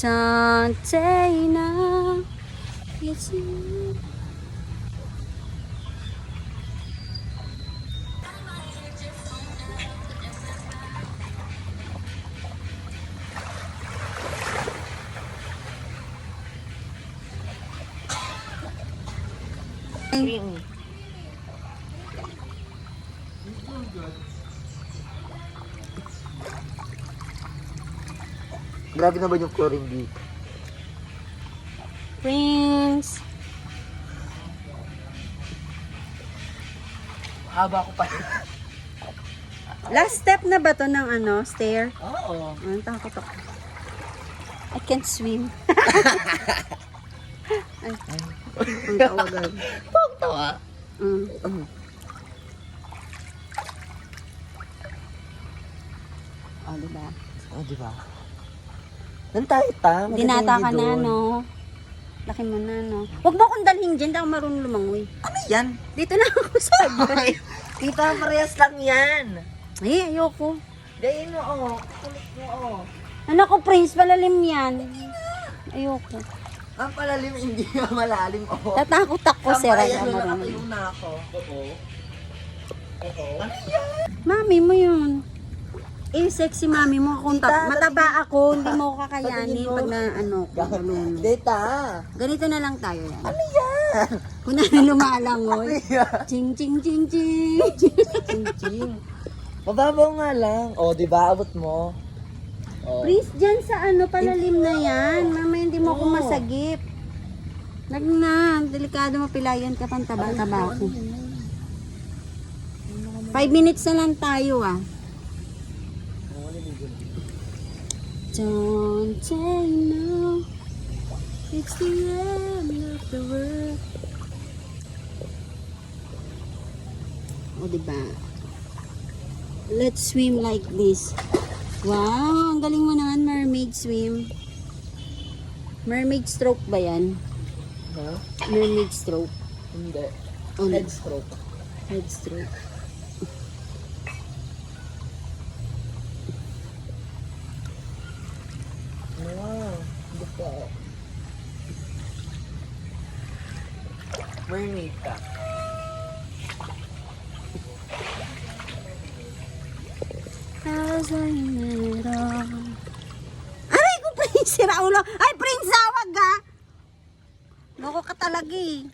Don't say no. It's you. Grabe na ba yung chlorine dito? Prince. Haba ko pa. Last step na ba to ng ano, stair? Oo. Ang takot ako. I can't swim. Ay, ang tawagan. Tawa. Oh, diba? Oh, di ba? Nan tayo ta. Dinata ka na, no? Laki mo na, no? Huwag mo akong dalhin dyan, di ako marunong lumangoy. Ano yan? Dito na ako sa Ay, tita, parehas lang yan. Ay, ayoko. Dahin mo, oh. Kulit mo, oh. Ano ko, Prince, palalim yan. Ayoko. Ang palalim, hindi na malalim, oh. Tatakot ako, sir. Ay, Sampayan, marunong. nakatayo na ako. Oo. Oo. Ano yan? Mami mo yun. Eh, sexy mami mo. Kung Tita, mataba ako, hindi mo ko kakayanin Patingin mo. pag na, ano, malunod. Data. Ganito na lang tayo yan. Ano yan? Kung na lumalangoy. Ching, ching, ching, ching. Ching-ching. Mababaw nga lang. Oh, di ba? Abot mo. Oh. Prince, dyan sa ano, palalim na yan. Mama, hindi mo ko masagip. Nag na, delikado mapilayan ka pang taba-taba ako. 5 minutes na lang tayo, ah. Don't say no. It's the end of the world. O, diba? Let's swim like this. Wow, ang galing mo naman, mermaid swim. Mermaid stroke ba yan? Ha? Mermaid stroke. Hindi. Oh, Head stroke. head stroke. Wow. Gusto. Mermaid ka. Aray ko, Prince! Sira ulo! Ay, Prince! Awag ka! Loko ka talaga eh.